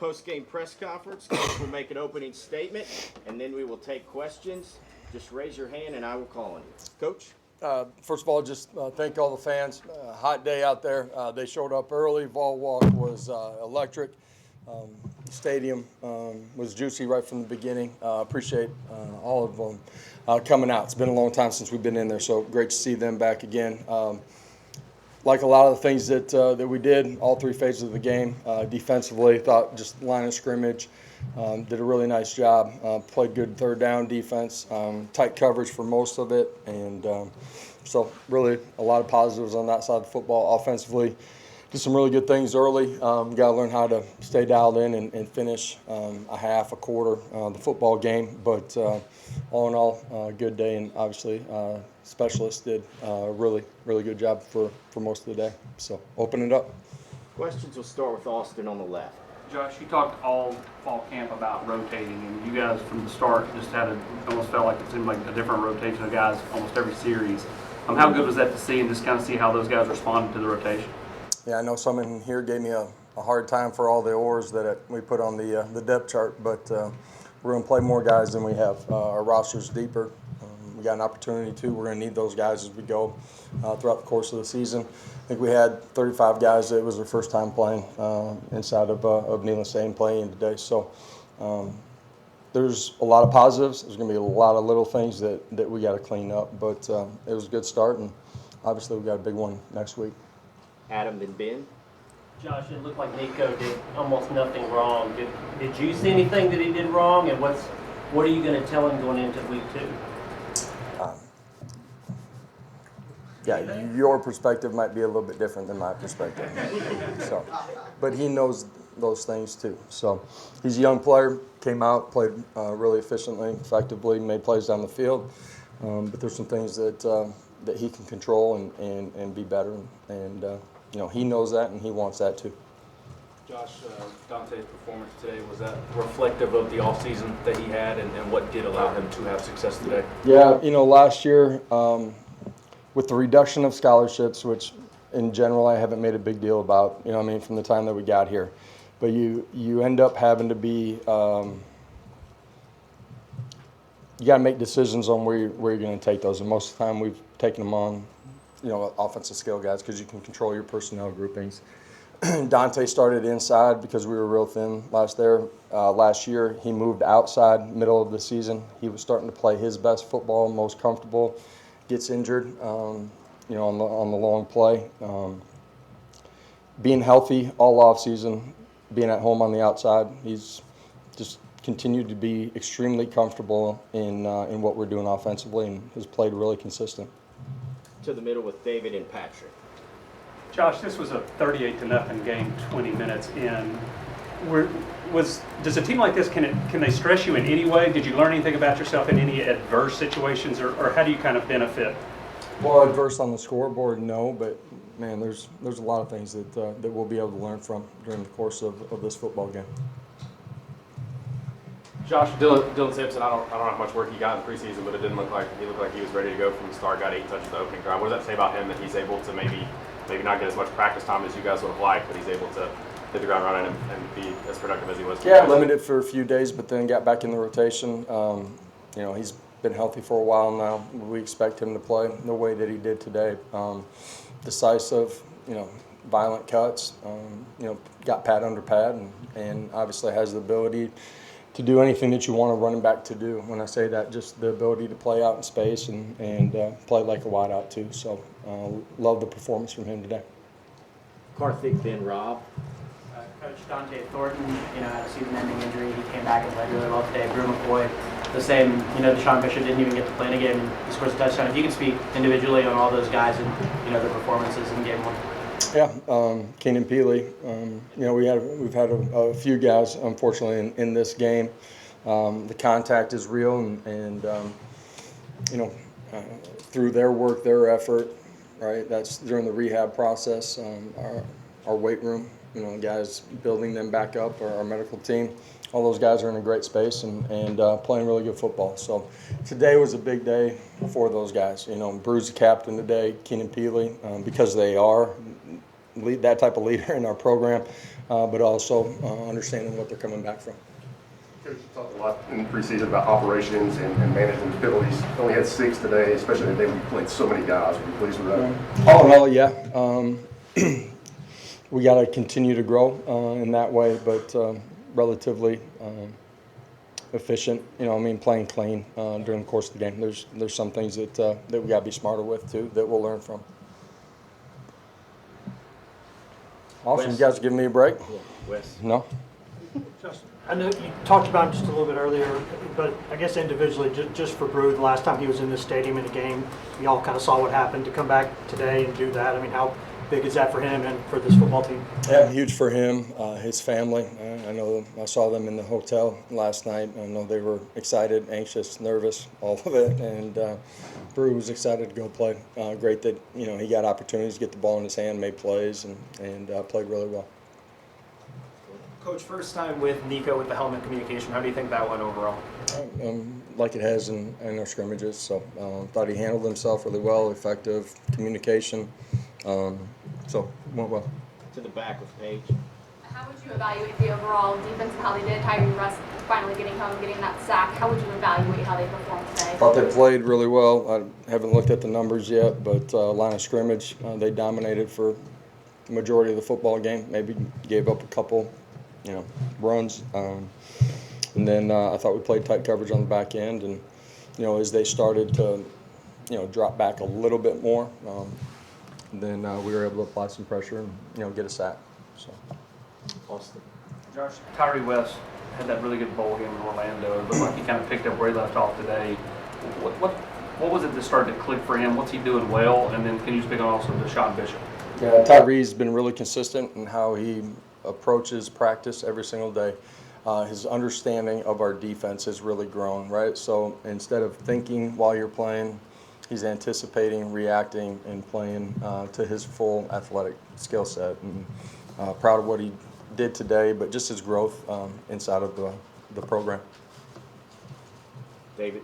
post-game press conference. Coach will make an opening statement, and then we will take questions. Just raise your hand, and I will call on you. Coach? First of all, just thank all the fans. Hot day out there. They showed up early. Vol walk was electric. The stadium was juicy right from the beginning. Appreciate all of them coming out. It's been a long time since we've been in there, so great to see them back again. Like a lot of the things that we did, all three phases of the game, defensively, thought just line of scrimmage, did a really nice job, played good third down defense, tight coverage for most of it, and so really a lot of positives on that side of the football. Offensively, did some really good things early. Got to learn how to stay dialed in and finish a half, a quarter, the football game. But all in all, good day, and obviously specialists did a really good job for most of the day. So open it up. Questions will start with Austin on the left. Josh, you talked all fall camp about rotating, and you guys from the start just almost felt like it seemed like a different rotation of guys almost every series. How good was that to see, and just kind of see how those guys responded to the rotation? Yeah, I know some in here gave me a hard time for all the oars that we put on the depth chart, but we're going to play more guys than we have. Our roster's deeper. We got an opportunity to. We're going to need those guys as we go throughout the course of the season. I think we had 35 guys that it was their first time playing inside of Neyland Stadium playing today. So there's a lot of positives. There's going to be a lot of little things that we got to clean up, but it was a good start, and obviously we got a big one next week. Adam, then Ben. Josh, it looked like Nico did almost nothing wrong. Did you see anything that he did wrong, and what are you going to tell him going into week 2? Yeah, your perspective might be a little bit different than my perspective. So, but he knows those things too. So he's a young player, came out, played really efficiently, effectively, made plays down the field. But there's some things that he can control and be better. And he knows that, and he wants that too. Josh, Dante's performance today, was that reflective of the offseason that he had and what did allow him to have success today? Yeah, last year with the reduction of scholarships, which in general I haven't made a big deal about, from the time that we got here. But you end up having to be, you got to make decisions on where you're going to take those. And most of the time we've taken them on, offensive skill guys because you can control your personnel groupings. Dante started inside because we were real thin last year. He moved outside middle of the season. He was starting to play his best football, most comfortable. Gets injured, on the long play. Being healthy all off season, being at home on the outside, he's just continued to be extremely comfortable in what we're doing offensively, and has played really consistent. To the middle with David and Patrick. Josh, this was a 38-0 game, 20 minutes in. Does a team like this, can they stress you in any way? Did you learn anything about yourself in any adverse situations, or how do you kind of benefit? Well, adverse on the scoreboard, no, but man, there's a lot of things that we'll be able to learn from during the course of this football game. Josh, Dylan Simpson, I don't know how much work he got in preseason, but it didn't look like he was ready to go from the start. Got 8 touches the opening drive. What does that say about him that he's able to maybe not get as much practice time as you guys would have liked, but he's able to hit the ground running and be as productive as he was? Yeah, limited for a few days, but then got back in the rotation. He's been healthy for a while now. We expect him to play the way that he did today. Decisive, violent cuts. Got pad under pad, and obviously has the ability to do anything that you want a running back to do. When I say that, just the ability to play out in space and play like a wideout too. So love the performance from him today. Karthik, then Rob. Coach Dante Thornton, had a season-ending injury. He came back and played really well today. Brew McCoy, the same. Deshaun Bishop didn't even get to play in a game. He scores a touchdown. If you can speak individually on all those guys and their performances in game 1. Yeah, Keenan Peely. We've had a few guys, unfortunately, in this game. The contact is real, and through their work, their effort, right? That's during the rehab process. Our weight room, guys building them back up, our medical team. All those guys are in a great space and playing really good football. So today was a big day for those guys. Brew's the captain today, Keenan Peely, because they are that type of leader in our program, but also understanding what they're coming back from. Coach, you talked a lot in preseason about operations and managing the penalties. Only had 6 today, especially the day we played so many guys. Were you pleased with that? All in all, yeah. We got to continue to grow in that way, but relatively efficient. Playing clean during the course of the game. There's some things that we got to be smarter with too that we'll learn from. Awesome, Wes. you guys giving me a break? Wes. No. Justin, I know you talked about it just a little bit earlier, but I guess individually, just for Brew, the last time he was in this stadium in a game, we all kind of saw what happened. To come back today and do that, I mean, how big is that for him and for this football team? Yeah, huge for him, his family. I saw them in the hotel last night. I know they were excited, anxious, nervous, all of it. And Brew was excited to go play. Great that he got opportunities to get the ball in his hand, made plays, and played really well. Coach, first time with Nico with the helmet communication. How do you think that went overall? Like it has in our scrimmages. So thought he handled himself really well, effective communication. So went well. To the back with Paige. How would you evaluate the overall defense and how they did? Tyree Russ finally getting home, getting that sack. How would you evaluate how they performed today? Thought they played really well. I haven't looked at the numbers yet, but line of scrimmage, they dominated for the majority of the football game. Maybe gave up a couple, runs. And then I thought we played tight coverage on the back end. And, as they started to, drop back a little bit more, then we were able to apply some pressure and, get a sack. So, Austin. Josh, Tyree West had that really good bowl game in Orlando. It looked like he kind of picked up where he left off today. What was it that started to click for him? What's he doing well? And then can you speak on also Deshaun Bishop? Yeah, Tyree's been really consistent in how he approaches practice every single day. His understanding of our defense has really grown, right? So instead of thinking while you're playing, he's anticipating, reacting, and playing to his full athletic skill set. And proud of what he did today, but just his growth inside of the program. David.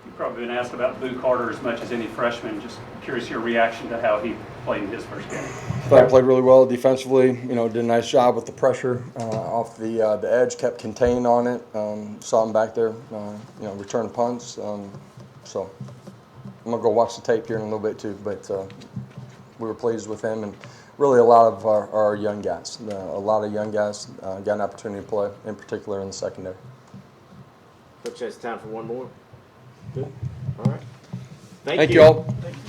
You've probably been asked about Boo Carter as much as any freshman. Just curious your reaction to how he played in his first game. Thought I played really well defensively. Did a nice job with the pressure off the edge. Kept contained on it. Saw him back there. Return punts. So I'm gonna go watch the tape here in a little bit too. But we were pleased with him and really a lot of our young guys. A lot of young guys got an opportunity to play, in particular in the secondary. Coach has time for one more. Good. All right. Thank you all. Thank you.